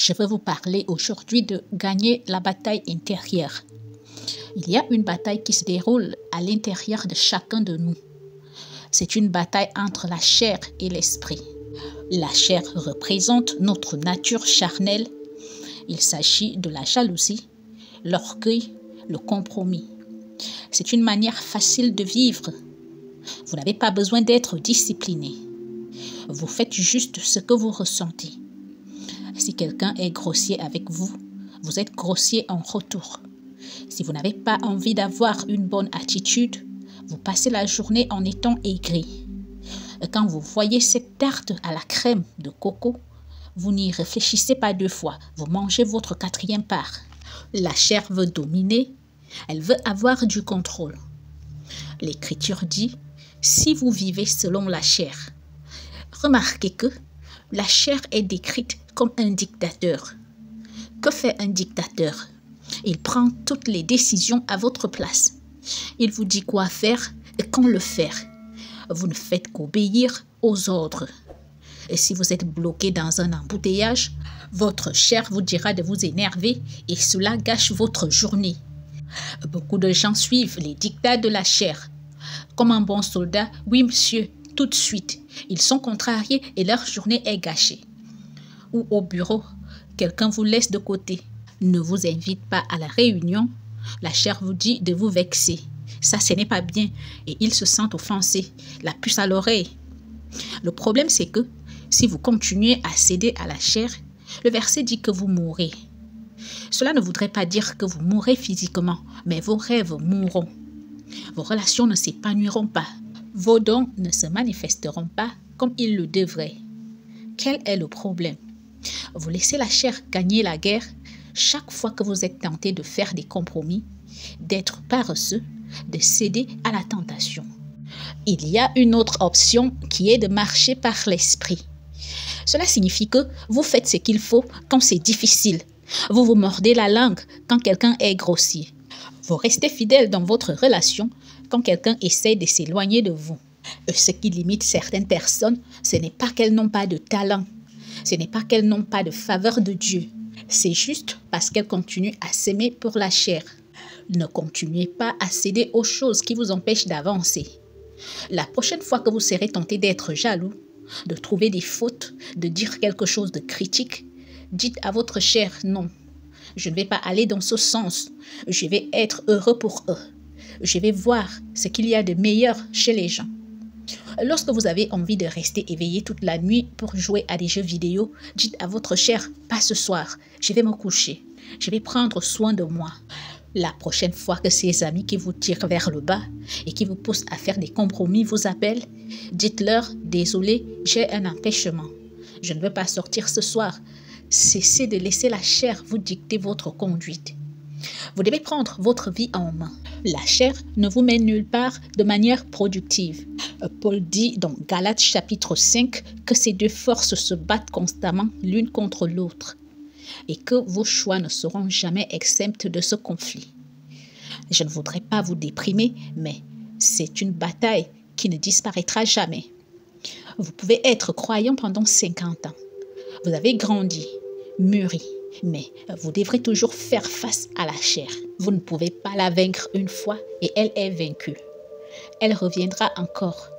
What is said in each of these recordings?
Je veux vous parler aujourd'hui de gagner la bataille intérieure. Il y a une bataille qui se déroule à l'intérieur de chacun de nous. C'est une bataille entre la chair et l'esprit. La chair représente notre nature charnelle. Il s'agit de la jalousie, l'orgueil, le compromis. C'est une manière facile de vivre. Vous n'avez pas besoin d'être discipliné. Vous faites juste ce que vous ressentez. Si quelqu'un est grossier avec vous, vous êtes grossier en retour. Si vous n'avez pas envie d'avoir une bonne attitude, vous passez la journée en étant aigri. Et quand vous voyez cette tarte à la crème de coco, vous n'y réfléchissez pas deux fois, vous mangez votre 4e part. La chair veut dominer, elle veut avoir du contrôle. L'Écriture dit, si vous vivez selon la chair, remarquez que la chair est décrite comme un dictateur. Que fait un dictateur? Il prend toutes les décisions à votre place. Il vous dit quoi faire et quand le faire. Vous ne faites qu'obéir aux ordres. Et si vous êtes bloqué dans un embouteillage, votre chair vous dira de vous énerver et cela gâche votre journée. Beaucoup de gens suivent les dictats de la chair. Comme un bon soldat, oui monsieur, tout de suite. Ils sont contrariés et leur journée est gâchée. Ou au bureau, quelqu'un vous laisse de côté, ne vous invite pas à la réunion, la chair vous dit de vous vexer. Ça, ce n'est pas bien et ils se sentent offensés, la puce à l'oreille. Le problème, c'est que si vous continuez à céder à la chair, le verset dit que vous mourrez. Cela ne voudrait pas dire que vous mourrez physiquement, mais vos rêves mourront. Vos relations ne s'épanouiront pas. Vos dons ne se manifesteront pas comme ils le devraient. Quel est le problème? Vous laissez la chair gagner la guerre chaque fois que vous êtes tenté de faire des compromis, d'être paresseux, de céder à la tentation. Il y a une autre option qui est de marcher par l'esprit. Cela signifie que vous faites ce qu'il faut quand c'est difficile. Vous vous mordez la langue quand quelqu'un est grossier. Vous restez fidèle dans votre relation quand quelqu'un essaie de s'éloigner de vous. Ce qui limite certaines personnes, ce n'est pas qu'elles n'ont pas de talent. Ce n'est pas qu'elles n'ont pas de faveur de Dieu. C'est juste parce qu'elles continuent à s'aimer pour la chair. Ne continuez pas à céder aux choses qui vous empêchent d'avancer. La prochaine fois que vous serez tenté d'être jaloux, de trouver des fautes, de dire quelque chose de critique, dites à votre chair non. Je ne vais pas aller dans ce sens. Je vais être heureux pour eux. Je vais voir ce qu'il y a de meilleur chez les gens. Lorsque vous avez envie de rester éveillé toute la nuit pour jouer à des jeux vidéo, dites à votre chair, pas ce soir, je vais me coucher. Je vais prendre soin de moi. La prochaine fois que ces amis qui vous tirent vers le bas et qui vous poussent à faire des compromis vous appellent, dites-leur, désolé, j'ai un empêchement. Je ne veux pas sortir ce soir. Cessez de laisser la chair vous dicter votre conduite. Vous devez prendre votre vie en main. La chair ne vous mène nulle part de manière productive. Paul dit dans Galates chapitre 5 que ces deux forces se battent constamment l'une contre l'autre et que vos choix ne seront jamais exempts de ce conflit. Je ne voudrais pas vous déprimer, mais c'est une bataille qui ne disparaîtra jamais. Vous pouvez être croyant pendant 50 ans. Vous avez grandi, mûri, mais vous devrez toujours faire face à la chair. Vous ne pouvez pas la vaincre une fois et elle est vaincue. Elle reviendra encore.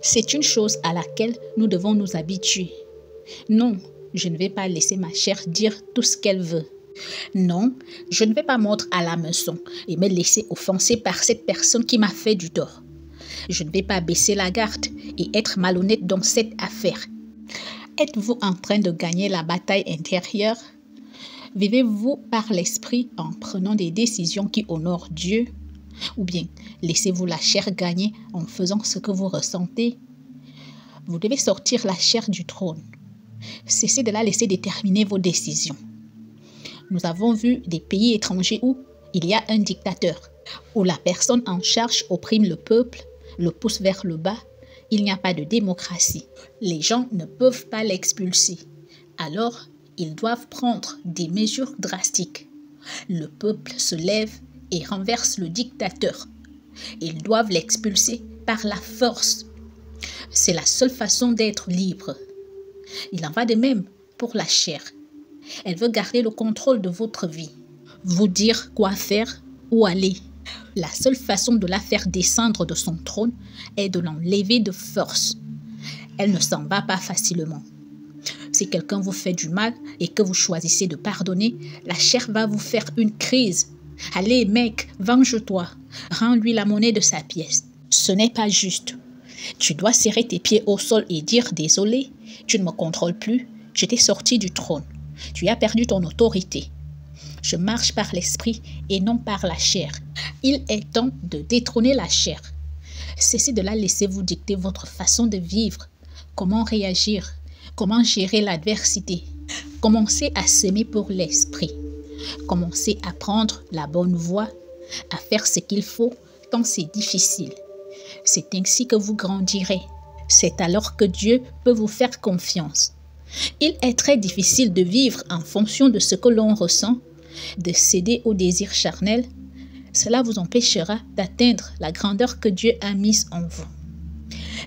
C'est une chose à laquelle nous devons nous habituer. Non, je ne vais pas laisser ma chair dire tout ce qu'elle veut. Non, je ne vais pas mordre à l'hameçon et me laisser offenser par cette personne qui m'a fait du tort. Je ne vais pas baisser la garde et être malhonnête dans cette affaire. Êtes-vous en train de gagner la bataille intérieure? Vivez-vous par l'esprit en prenant des décisions qui honorent Dieu? Ou bien laissez-vous la chair gagner en faisant ce que vous ressentez? Vous devez sortir la chair du trône. Cessez de la laisser déterminer vos décisions. Nous avons vu des pays étrangers où il y a un dictateur, où la personne en charge opprime le peuple, le pousse vers le bas. Il n'y a pas de démocratie. Les gens ne peuvent pas l'expulser. Alors, ils doivent prendre des mesures drastiques. Le peuple se lève et renverse le dictateur. Ils doivent l'expulser par la force. C'est la seule façon d'être libre. Il en va de même pour la chair. Elle veut garder le contrôle de votre vie, vous dire quoi faire, où aller. La seule façon de la faire descendre de son trône est de l'enlever de force. Elle ne s'en va pas facilement. Si quelqu'un vous fait du mal et que vous choisissez de pardonner, la chair va vous faire une crise. Allez mec, venge-toi, rends-lui la monnaie de sa pièce. Ce n'est pas juste. Tu dois serrer tes pieds au sol et dire désolé, tu ne me contrôles plus, je t'ai sorti du trône. Tu as perdu ton autorité. Je marche par l'esprit et non par la chair. Il est temps de détrôner la chair. Cessez de la laisser vous dicter votre façon de vivre, comment réagir, comment gérer l'adversité. Commencez à s'aimer pour l'esprit. Commencez à prendre la bonne voie, à faire ce qu'il faut quand c'est difficile. C'est ainsi que vous grandirez. C'est alors que Dieu peut vous faire confiance. Il est très difficile de vivre en fonction de ce que l'on ressent, de céder aux désirs charnels. Cela vous empêchera d'atteindre la grandeur que Dieu a mise en vous.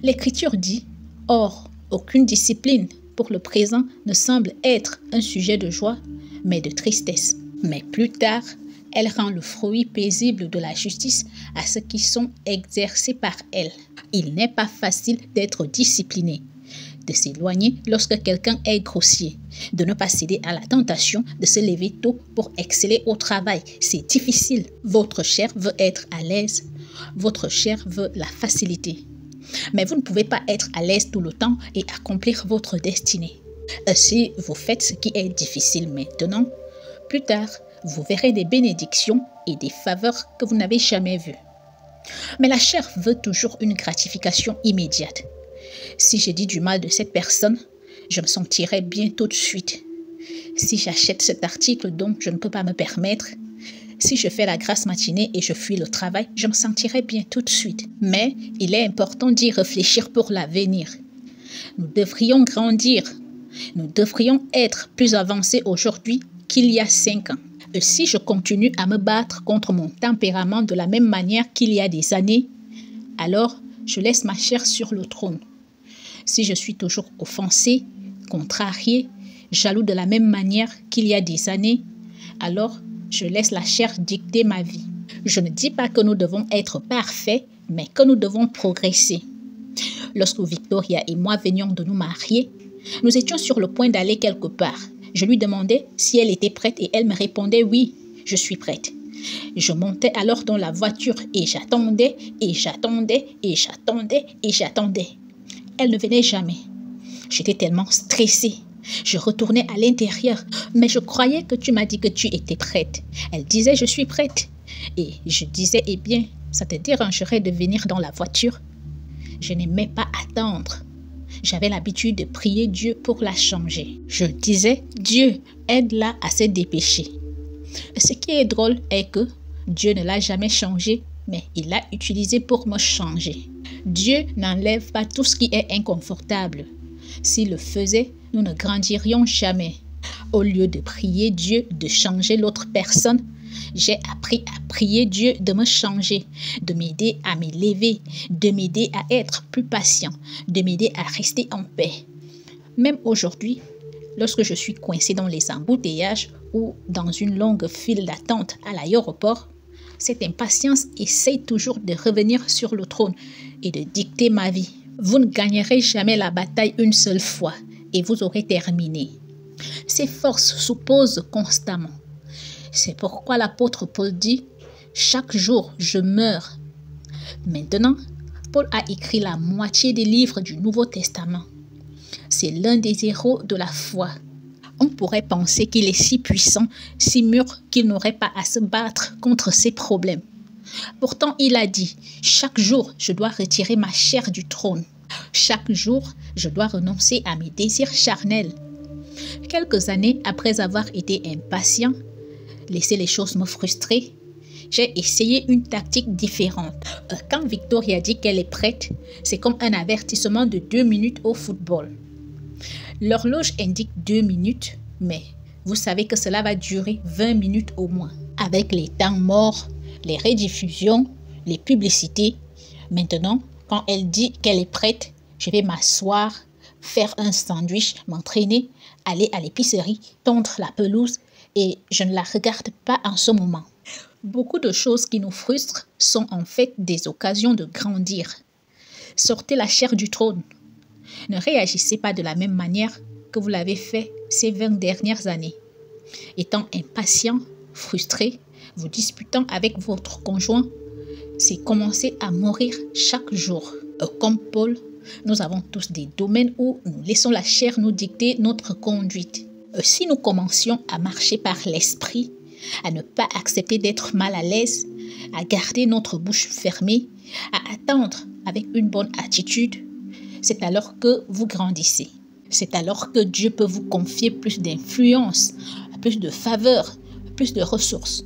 L'Écriture dit, « Or, aucune discipline pour le présent ne semble être un sujet de joie, mais de tristesse. Mais plus tard, elle rend le fruit paisible de la justice à ceux qui sont exercés par elle. » Il n'est pas facile d'être discipliné, de s'éloigner lorsque quelqu'un est grossier, de ne pas céder à la tentation de se lever tôt pour exceller au travail. C'est difficile. Votre chair veut être à l'aise, votre chair veut la facilité. Mais vous ne pouvez pas être à l'aise tout le temps et accomplir votre destinée. Si vous faites ce qui est difficile maintenant, plus tard, vous verrez des bénédictions et des faveurs que vous n'avez jamais vues. Mais la chair veut toujours une gratification immédiate. Si je dis du mal de cette personne, je me sentirai bien tout de suite. Si j'achète cet article dont je ne peux pas me permettre, si je fais la grasse matinée et je fuis le travail, je me sentirai bien tout de suite. Mais il est important d'y réfléchir pour l'avenir. Nous devrions grandir. Nous devrions être plus avancés aujourd'hui qu'il y a 5 ans. Et si je continue à me battre contre mon tempérament de la même manière qu'il y a des années, alors je laisse ma chair sur le trône. Si je suis toujours offensé, contrarié, jaloux de la même manière qu'il y a des années, alors je laisse la chair dicter ma vie. Je ne dis pas que nous devons être parfaits, mais que nous devons progresser. Lorsque Victoria et moi venions de nous marier, nous étions sur le point d'aller quelque part. Je lui demandais si elle était prête et elle me répondait « Oui, je suis prête ». Je montais alors dans la voiture et j'attendais, et j'attendais, et j'attendais, et j'attendais. Elle ne venait jamais. J'étais tellement stressée. Je retournais à l'intérieur, mais je croyais que tu m'as dit que tu étais prête. Elle disait « Je suis prête ». Et je disais « Eh bien, ça te dérangerait de venir dans la voiture ?» Je n'aimais pas attendre. J'avais l'habitude de prier Dieu pour la changer. Je disais « Dieu, aide-la à se dépêcher ». Ce qui est drôle est que Dieu ne l'a jamais changé, mais il l'a utilisé pour me changer. Dieu n'enlève pas tout ce qui est inconfortable. S'il le faisait, nous ne grandirions jamais. Au lieu de prier Dieu de changer l'autre personne, j'ai appris à prier Dieu de me changer, de m'aider à m'élever, de m'aider à être plus patient, de m'aider à rester en paix. Même aujourd'hui, lorsque je suis coincé dans les embouteillages ou dans une longue file d'attente à l'aéroport, cette impatience essaie toujours de revenir sur le trône et de dicter ma vie. Vous ne gagnerez jamais la bataille une seule fois et vous aurez terminé. Ces forces s'opposent constamment. C'est pourquoi l'apôtre Paul dit « Chaque jour, je meurs ». Maintenant, Paul a écrit la moitié des livres du Nouveau Testament. C'est l'un des héros de la foi. On pourrait penser qu'il est si puissant, si mûr qu'il n'aurait pas à se battre contre ses problèmes. Pourtant, il a dit « Chaque jour, je dois retirer ma chair du trône. Chaque jour, je dois renoncer à mes désirs charnels. » Quelques années après avoir été impatient, laisser les choses me frustrer, j'ai essayé une tactique différente. Quand Victoria dit qu'elle est prête, c'est comme un avertissement de 2 minutes au football. L'horloge indique 2 minutes, mais vous savez que cela va durer 20 minutes au moins. Avec les temps morts, les rediffusions, les publicités. Maintenant, quand elle dit qu'elle est prête, je vais m'asseoir, faire un sandwich, m'entraîner, aller à l'épicerie, tondre la pelouse et je ne la regarde pas en ce moment. Beaucoup de choses qui nous frustrent sont en fait des occasions de grandir. Sortez la chair du trône. Ne réagissez pas de la même manière que vous l'avez fait ces 20 dernières années. Étant impatient, frustré, vous disputant avec votre conjoint, c'est commencer à mourir chaque jour. Comme Paul, nous avons tous des domaines où nous laissons la chair nous dicter notre conduite. Si nous commencions à marcher par l'esprit, à ne pas accepter d'être mal à l'aise, à garder notre bouche fermée, à attendre avec une bonne attitude, c'est alors que vous grandissez. C'est alors que Dieu peut vous confier plus d'influence, plus de faveur, plus de ressources.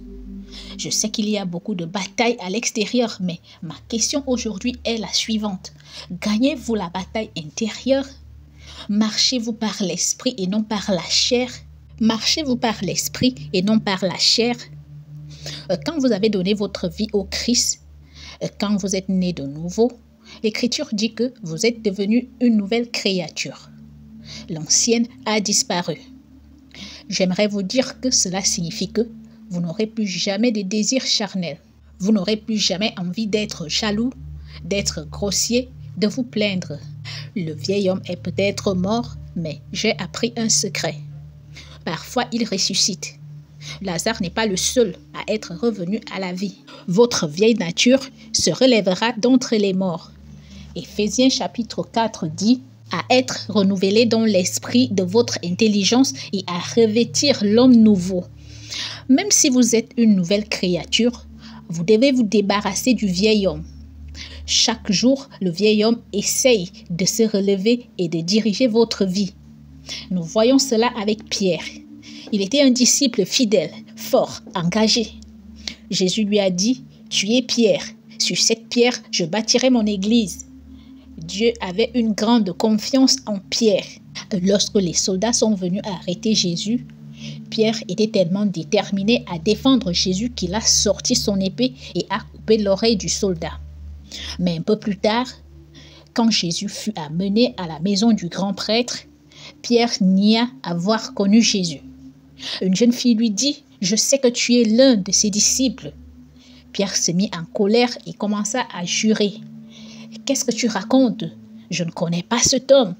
Je sais qu'il y a beaucoup de batailles à l'extérieur, mais ma question aujourd'hui est la suivante. Gagnez-vous la bataille intérieure? Marchez-vous par l'esprit et non par la chair? Marchez-vous par l'esprit et non par la chair? Quand vous avez donné votre vie au Christ, quand vous êtes né de nouveau, l'Écriture dit que vous êtes devenu une nouvelle créature. L'ancienne a disparu. J'aimerais vous dire que cela signifie que vous n'aurez plus jamais de désirs charnels. Vous n'aurez plus jamais envie d'être jaloux, d'être grossier, de vous plaindre. Le vieil homme est peut-être mort, mais j'ai appris un secret. Parfois, il ressuscite. Lazare n'est pas le seul à être revenu à la vie. Votre vieille nature se relèvera d'entre les morts. Éphésiens chapitre 4 dit « à être renouvelé dans l'esprit de votre intelligence et à revêtir l'homme nouveau ». Même si vous êtes une nouvelle créature, vous devez vous débarrasser du vieil homme. Chaque jour, le vieil homme essaye de se relever et de diriger votre vie. Nous voyons cela avec Pierre. Il était un disciple fidèle, fort, engagé. Jésus lui a dit « Tu es Pierre, sur cette pierre, je bâtirai mon église ». Dieu avait une grande confiance en Pierre. Lorsque les soldats sont venus arrêter Jésus, Pierre était tellement déterminé à défendre Jésus qu'il a sorti son épée et a coupé l'oreille du soldat. Mais un peu plus tard, quand Jésus fut amené à la maison du grand prêtre, Pierre nia avoir connu Jésus. Une jeune fille lui dit « Je sais que tu es l'un de ses disciples ». Pierre se mit en colère et commença à jurer. « Qu'est-ce que tu racontes? Je ne connais pas cet homme. »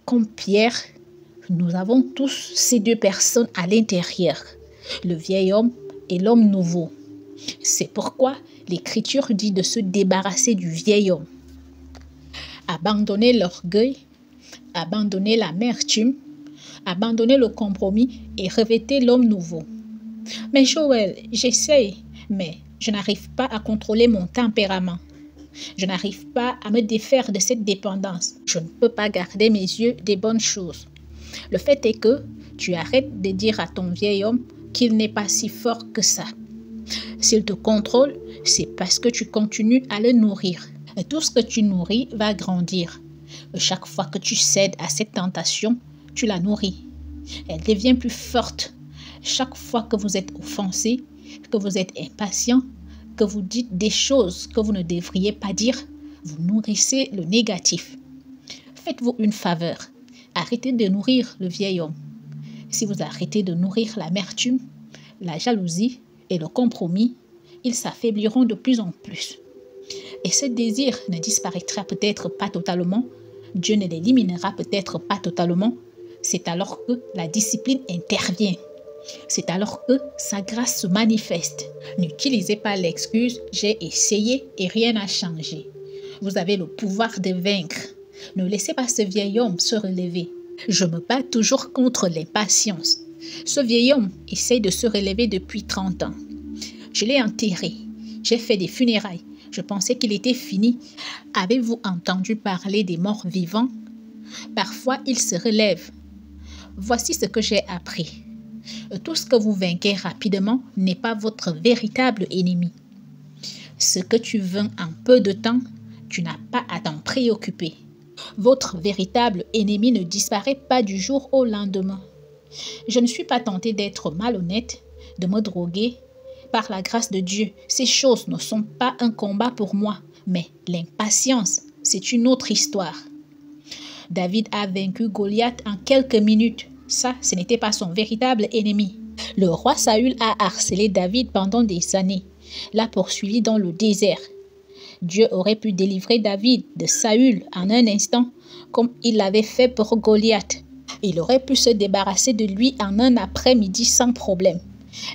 Comme Pierre, nous avons tous ces deux personnes à l'intérieur, le vieil homme et l'homme nouveau. C'est pourquoi l'Écriture dit de se débarrasser du vieil homme. Abandonner l'orgueil, abandonner l'amertume, abandonner le compromis et revêter l'homme nouveau. Mais Joël, j'essaye, mais je n'arrive pas à contrôler mon tempérament. Je n'arrive pas à me défaire de cette dépendance. Je ne peux pas garder mes yeux des bonnes choses. Le fait est que tu arrêtes de dire à ton vieil homme qu'il n'est pas si fort que ça. S'il te contrôle, c'est parce que tu continues à le nourrir. Et tout ce que tu nourris va grandir. Chaque fois que tu cèdes à cette tentation, tu la nourris. Elle devient plus forte. Chaque fois que vous êtes offensé, que vous êtes impatient, que vous dites des choses que vous ne devriez pas dire, vous nourrissez le négatif. Faites-vous une faveur. Arrêtez de nourrir le vieil homme. Si vous arrêtez de nourrir l'amertume, la jalousie et le compromis, ils s'affaibliront de plus en plus. Et ce désir ne disparaîtra peut-être pas totalement, Dieu ne l'éliminera peut-être pas totalement, c'est alors que la discipline intervient. C'est alors que sa grâce se manifeste. N'utilisez pas l'excuse « j'ai essayé et rien n'a changé ». Vous avez le pouvoir de vaincre. Ne laissez pas ce vieil homme se relever. Je me bats toujours contre l'impatience. Ce vieil homme essaye de se relever depuis 30 ans. Je l'ai enterré. J'ai fait des funérailles. Je pensais qu'il était fini. Avez-vous entendu parler des morts vivants? Parfois, ils se relèvent. Voici ce que j'ai appris. Tout ce que vous vainquez rapidement n'est pas votre véritable ennemi. Ce que tu vains en peu de temps, tu n'as pas à t'en préoccuper. Votre véritable ennemi ne disparaît pas du jour au lendemain. Je ne suis pas tentée d'être malhonnête, de me droguer. Par la grâce de Dieu, ces choses ne sont pas un combat pour moi, mais l'impatience, c'est une autre histoire. David a vaincu Goliath en quelques minutes Ça, ce n'était pas son véritable ennemi. Le roi Saül a harcelé David pendant des années, l'a poursuivi dans le désert. Dieu aurait pu délivrer David de Saül en un instant, comme il l'avait fait pour Goliath. Il aurait pu se débarrasser de lui en un après-midi sans problème.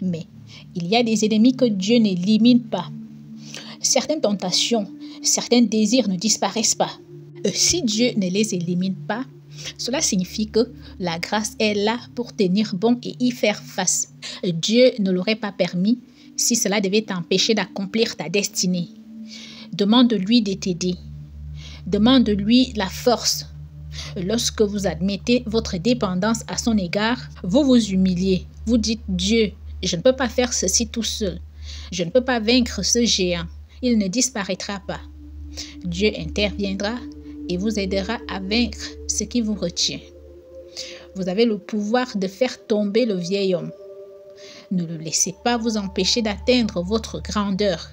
Mais il y a des ennemis que Dieu n'élimine pas. Certaines tentations, certains désirs ne disparaissent pas. Si Dieu ne les élimine pas, cela signifie que la grâce est là pour tenir bon et y faire face. Dieu ne l'aurait pas permis si cela devait t'empêcher d'accomplir ta destinée. Demande-lui de t'aider. Demande-lui la force. Lorsque vous admettez votre dépendance à son égard, vous vous humiliez. Vous dites, Dieu, je ne peux pas faire ceci tout seul. Je ne peux pas vaincre ce géant. Il ne disparaîtra pas. Dieu interviendra et vous aidera à vaincre ce qui vous retient. Vous avez le pouvoir de faire tomber le vieil homme. Ne le laissez pas vous empêcher d'atteindre votre grandeur.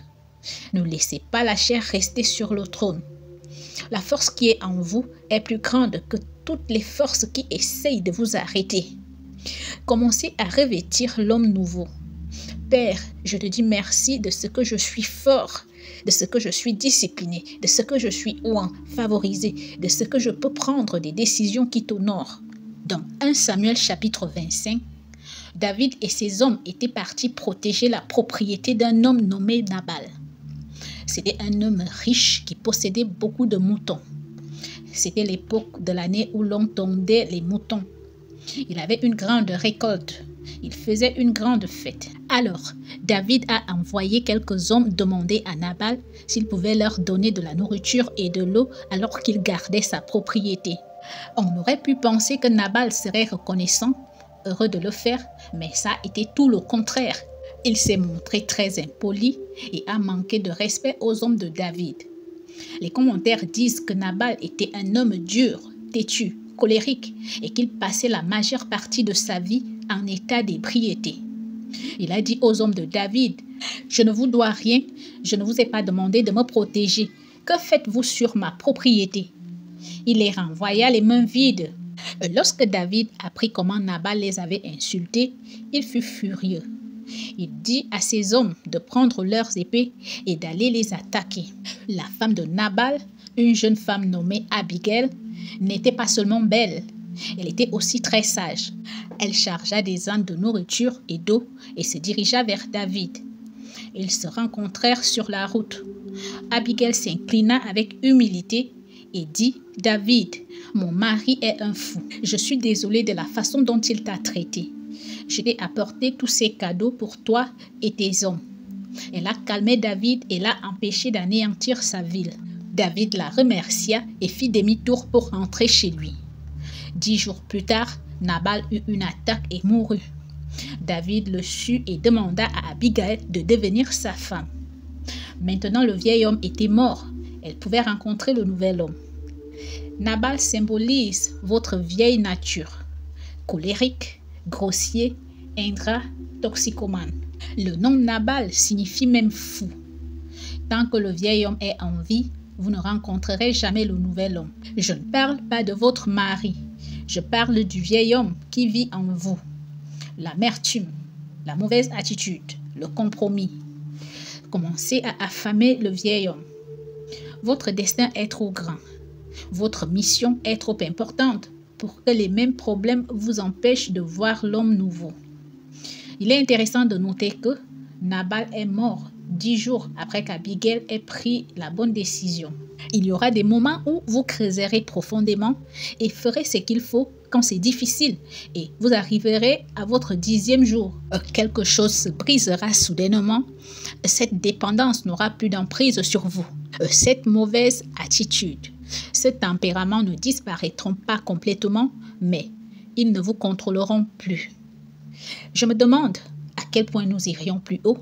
Ne laissez pas la chair rester sur le trône. La force qui est en vous est plus grande que toutes les forces qui essayent de vous arrêter. Commencez à revêtir l'homme nouveau. Père, je te dis merci de ce que je suis fort, de ce que je suis discipliné, de ce que je suis ouin, favorisé, de ce que je peux prendre des décisions qui t'honorent. Dans 1 Samuel chapitre 25, David et ses hommes étaient partis protéger la propriété d'un homme nommé Nabal. C'était un homme riche qui possédait beaucoup de moutons. C'était l'époque de l'année où l'on tondait les moutons. Il avait une grande récolte. Il faisait une grande fête. Alors, David a envoyé quelques hommes demander à Nabal s'il pouvait leur donner de la nourriture et de l'eau alors qu'il gardait sa propriété. On aurait pu penser que Nabal serait reconnaissant, heureux de le faire, mais ça a été tout le contraire. Il s'est montré très impoli et a manqué de respect aux hommes de David. Les commentaires disent que Nabal était un homme dur, têtu, colérique et qu'il passait la majeure partie de sa vie en état d'ébriété. Il a dit aux hommes de David, « Je ne vous dois rien, je ne vous ai pas demandé de me protéger. Que faites-vous sur ma propriété ?» Il les renvoya les mains vides. Lorsque David apprit comment Nabal les avait insultés, il fut furieux. Il dit à ses hommes de prendre leurs épées et d'aller les attaquer. La femme de Nabal, une jeune femme nommée Abigail, n'était pas seulement belle, elle était aussi très sage. Elle chargea des ânes de nourriture et d'eau et se dirigea vers David. Ils se rencontrèrent sur la route. Abigail s'inclina avec humilité et dit, « David, mon mari est un fou. Je suis désolée de la façon dont il t'a traité. Je t'ai apporté tous ces cadeaux pour toi et tes hommes. » Elle a calmé David et l'a empêché d'anéantir sa ville. David la remercia et fit demi-tour pour rentrer chez lui. 10 jours plus tard, Nabal eut une attaque et mourut. David le sut et demanda à Abigail de devenir sa femme. Maintenant le vieil homme était mort. Elle pouvait rencontrer le nouvel homme. Nabal symbolise votre vieille nature. Colérique, grossier, ingrat, toxicomane. Le nom Nabal signifie même fou. Tant que le vieil homme est en vie, vous ne rencontrerez jamais le nouvel homme. Je ne parle pas de votre mari. Je parle du vieil homme qui vit en vous. L'amertume, la mauvaise attitude, le compromis. Commencez à affamer le vieil homme. Votre destin est trop grand. Votre mission est trop importante pour que les mêmes problèmes vous empêchent de voir l'homme nouveau. Il est intéressant de noter que Nabal est mort 10 jours après qu'Abigail ait pris la bonne décision. Il y aura des moments où vous creuserez profondément et ferez ce qu'il faut quand c'est difficile et vous arriverez à votre 10e jour. Quelque chose se brisera soudainement. Cette dépendance n'aura plus d'emprise sur vous. Cette mauvaise attitude, ce tempérament ne disparaîtront pas complètement, mais ils ne vous contrôleront plus. Je me demande à quel point nous irions plus haut,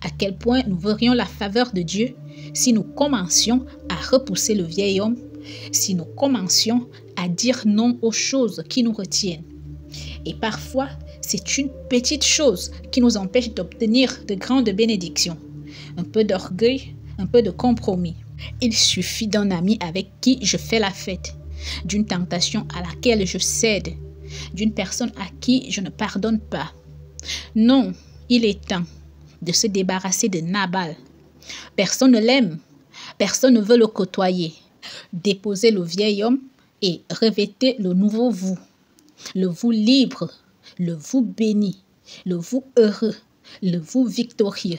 à quel point nous verrions la faveur de Dieu si nous commencions à repousser le vieil homme, si nous commencions à dire non aux choses qui nous retiennent. Et parfois, c'est une petite chose qui nous empêche d'obtenir de grandes bénédictions. Un peu d'orgueil, un peu de compromis. Il suffit d'un ami avec qui je fais la fête, d'une tentation à laquelle je cède, d'une personne à qui je ne pardonne pas. Non, il est temps de se débarrasser de Nabal. Personne ne l'aime, personne ne veut le côtoyer. Déposez le vieil homme et revêtez le nouveau vous. Le vous libre, le vous béni, le vous heureux, le vous victorieux.